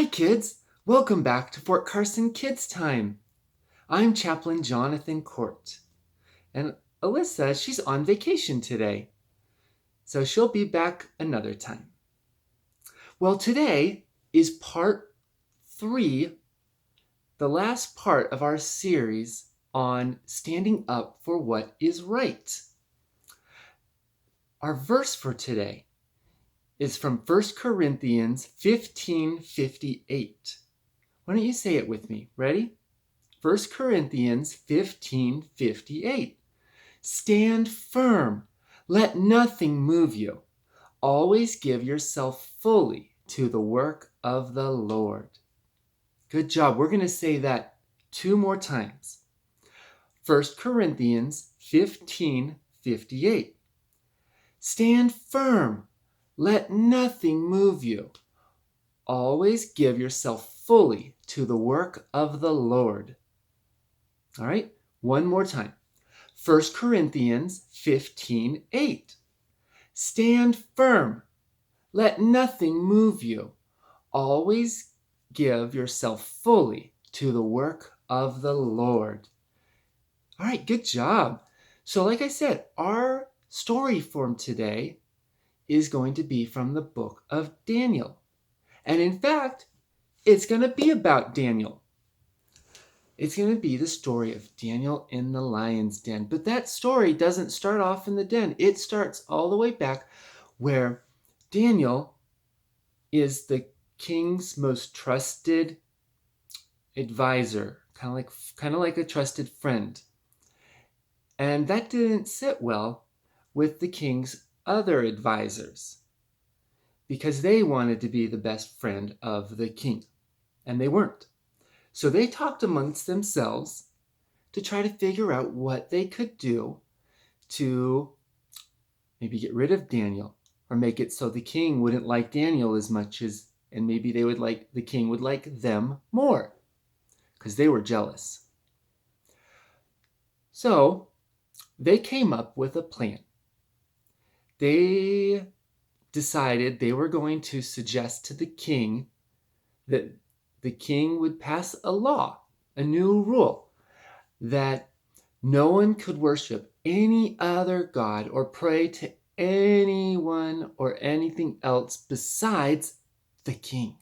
Hi, kids. Welcome back to Fort Carson Kids Time. I'm Chaplain Jonathan Court, and Alyssa, she's on vacation today, so she'll be back another time. Well, today is part 3, the last part of our series on standing up for what is right. Our verse for today is from 1 Corinthians 15:58. Why don't you say it with me? Ready? 1 Corinthians 15:58. Stand firm. Let nothing move you. Always give yourself fully to the work of the Lord. Good job. We're going to say that 2 more times. 1 Corinthians 15:58. Stand firm. Let nothing move you. Always give yourself fully to the work of the Lord. All right, one more time. 1 Corinthians 15:8. Stand firm. Let nothing move you. Always give yourself fully to the work of the Lord. All right, good job. So like I said, our story form today is going to be from the book of Daniel. And in fact, it's going to be about Daniel. It's going to be the story of Daniel in the lion's den. But that story doesn't start off in the den. It starts all the way back where Daniel is the king's most trusted advisor, kind of like a trusted friend. And that didn't sit well with the king's other advisors because they wanted to be the best friend of the king, and they weren't. So they talked amongst themselves to try to figure out what they could do to maybe get rid of Daniel or make it so the king wouldn't like Daniel as much as, and maybe the king would like them more because they were jealous. So they came up with a plan. They decided they were going to suggest to the king that the king would pass a law, a new rule, that no one could worship any other god or pray to anyone or anything else besides the king.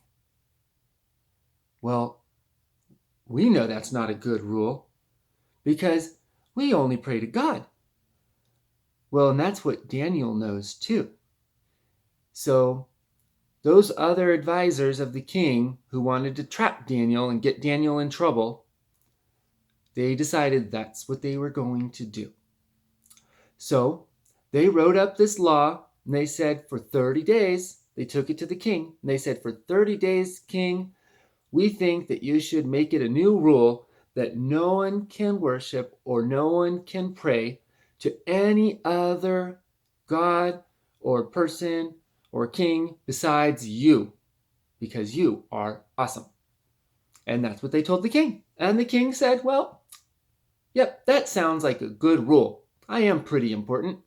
Well, we know that's not a good rule because we only pray to God. Well, and that's what Daniel knows too. So those other advisors of the king who wanted to trap Daniel and get Daniel in trouble, they decided that's what they were going to do. So they wrote up this law and they said for 30 days, they took it to the king, and they said for 30 days, king, we think that you should make it a new rule that no one can worship or no one can pray to any other god or person or king besides you, because you are awesome. And that's what they told the king. And the king said, well, yep, that sounds like a good rule. I am pretty important.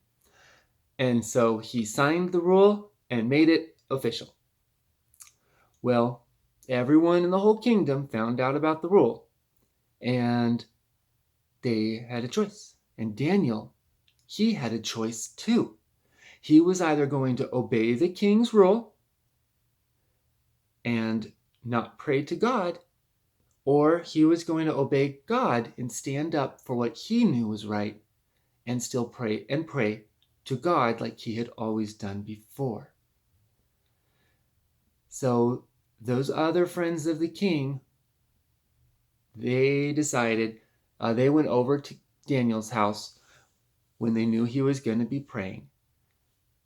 And so he signed the rule and made it official. Well, everyone in the whole kingdom found out about the rule, and they had a choice. And Daniel, he had a choice too. He was either going to obey the king's rule and not pray to God, or he was going to obey God and stand up for what he knew was right and still pray to God like he had always done before. So those other friends of the king, they decided, they went over to Daniel's house when they knew he was going to be praying,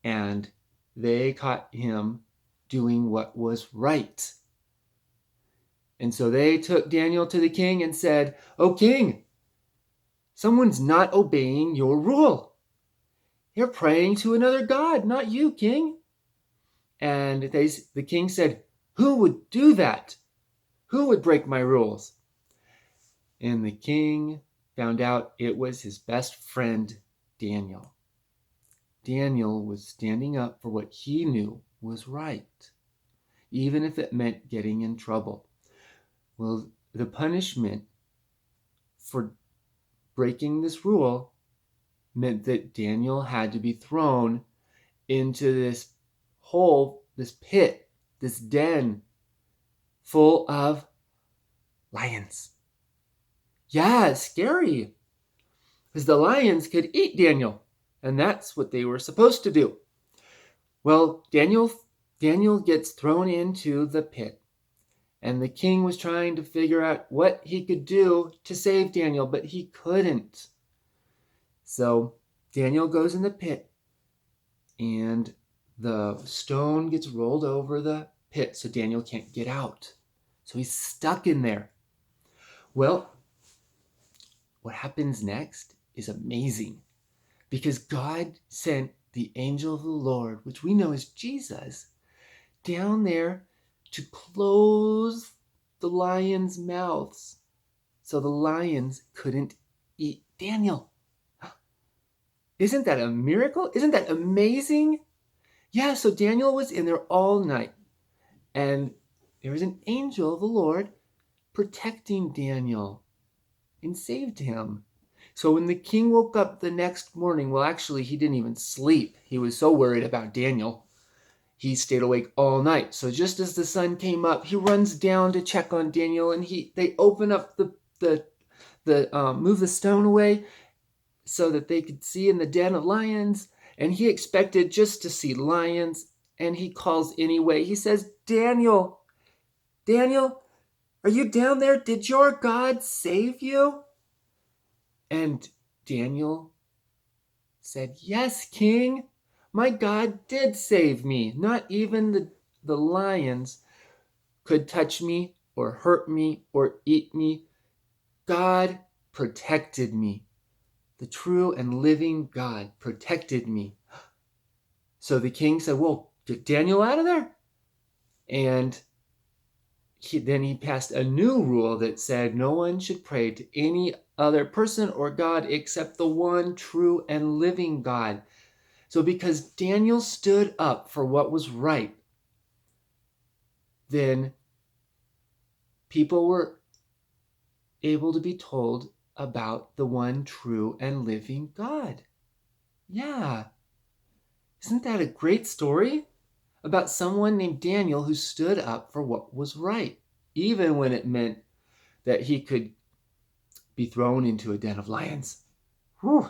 and they caught him doing what was right. And so they took Daniel to the king and said, "Oh, king, someone's not obeying your rule. You're praying to another god, not you, king." And the king said, "Who would do that? Who would break my rules?" And the king found out it was his best friend, Daniel. Daniel was standing up for what he knew was right. even if it meant getting in trouble. Well, the punishment for breaking this rule meant that Daniel had to be thrown into this hole, this pit, this den full of lions. Yeah, it's scary because the lions could eat Daniel, and that's what they were supposed to do. Well, Daniel gets thrown into the pit, and the king was trying to figure out what he could do to save Daniel, but he couldn't. So Daniel goes in the pit, and the stone gets rolled over the pit so Daniel can't get out. So he's stuck in there. Well, what happens next is amazing because God sent the angel of the Lord, which we know as Jesus, down there to close the lions' mouths so the lions couldn't eat Daniel. Isn't that a miracle? Isn't that amazing? Yeah, so Daniel was in there all night, and there was an angel of the Lord protecting Daniel and saved him. So when the king woke up the next morning, well, actually, he didn't even sleep. He was so worried about Daniel. He stayed awake all night. So just as the sun came up, he runs down to check on Daniel, and they open up move the stone away so that they could see in the den of lions. And he expected just to see lions, and he calls anyway. He says, Daniel, are you down there? Did your God save you? And Daniel said, yes, King, my God did save me. Not even the lions could touch me or hurt me or eat me. God protected me. The true and living God protected me. So the king said, well, get Daniel out of there. And then he passed a new rule that said no one should pray to any other person or God except the one true and living God. So because Daniel stood up for what was right, then people were able to be told about the one true and living God. Yeah. Isn't that a great story? About someone named Daniel who stood up for what was right, even when it meant that he could be thrown into a den of lions. Whew.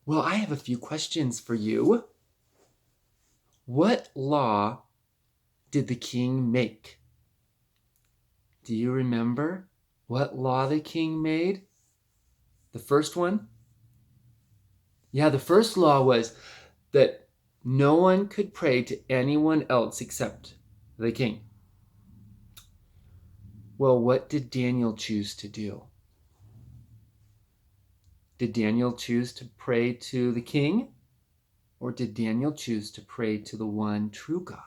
Well, I have a few questions for you. What law did the king make? Do you remember what law the king made? The first one? Yeah, the first law was that no one could pray to anyone else except the king. Well, what did Daniel choose to do? Did Daniel choose to pray to the king? Or did Daniel choose to pray to the one true God?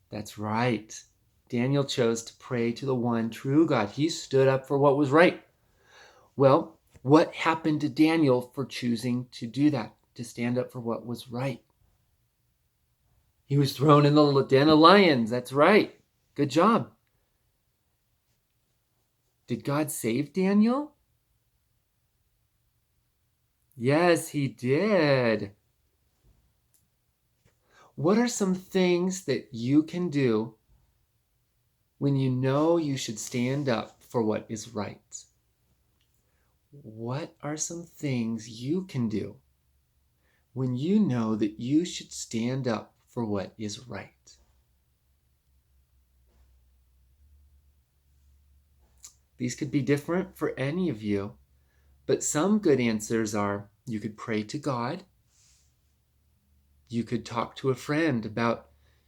That's right. Daniel chose to pray to the one true God. He stood up for what was right. Well, what happened to Daniel for choosing to do that, to stand up for what was right? He was thrown in the den of lions. That's right. Good job. Did God save Daniel? Yes, he did. What are some things that you can do when you know you should stand up for what is right? What are some things you can do when you know that you should stand up for what is right? These could be different for any of you, but some good answers are you could pray to God. You could talk to a friend about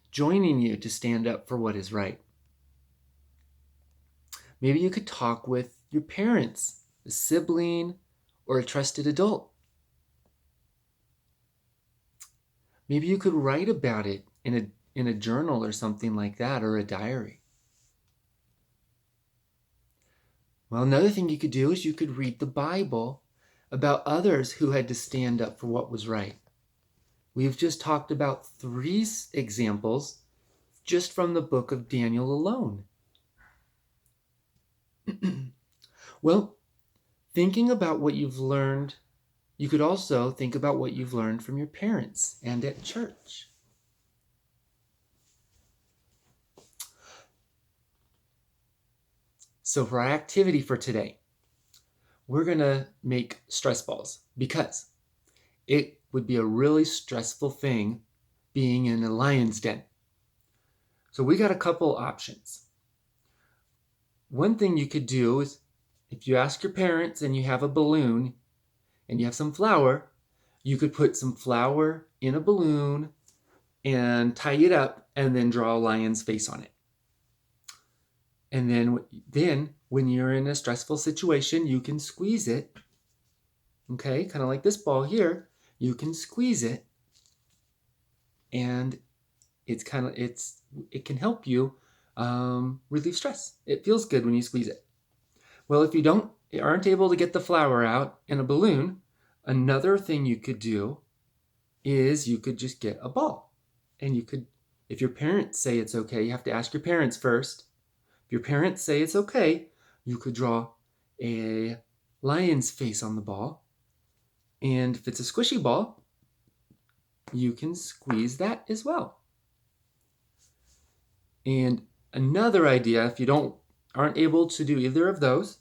joining you to stand up for what is right. Maybe you could talk with your parents, a sibling, or a trusted adult. Maybe you could write about it in a journal or something like that, or a diary. Well, another thing you could do is you could read the Bible about others who had to stand up for what was right. We've just talked about 3 examples just from the book of Daniel alone. Well, thinking about what you've learned, you could also think about what you've learned from your parents and at church. So for our activity for today, we're going to make stress balls because it would be a really stressful thing being in a lion's den. So we got a couple options. One thing you could do is if you ask your parents and you have a balloon and you have some flour, you could put some flour in a balloon and tie it up and then draw a lion's face on it. And then when you're in a stressful situation, you can squeeze it. Okay, kind of like this ball here. You can squeeze it and it can help you relieve stress. It feels good when you squeeze it. Well, if you aren't able to get the flour out in a balloon, another thing you could do is you could just get a ball. And you could, if your parents say it's okay, you have to ask your parents first. If your parents say it's okay, you could draw a lion's face on the ball. And if it's a squishy ball, you can squeeze that as well. And another idea, if you aren't able to do either of those,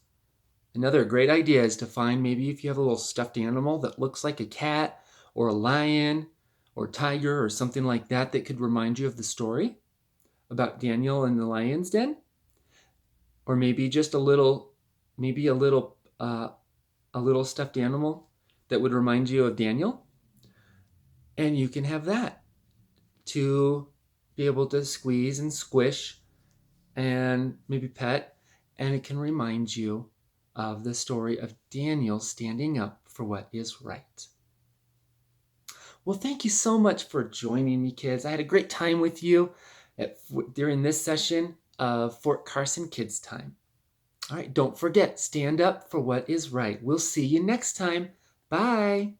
another great idea is to find maybe if you have a little stuffed animal that looks like a cat or a lion or tiger or something like that that could remind you of the story about Daniel and the lion's den, or maybe just a little stuffed animal that would remind you of Daniel, and you can have that to be able to squeeze and squish and maybe pet, and it can remind you of the story of Daniel standing up for what is right. Well, thank you so much for joining me, kids. I had a great time with you during this session of Fort Carson Kids Time. All right, don't forget, stand up for what is right. We'll see you next time. Bye.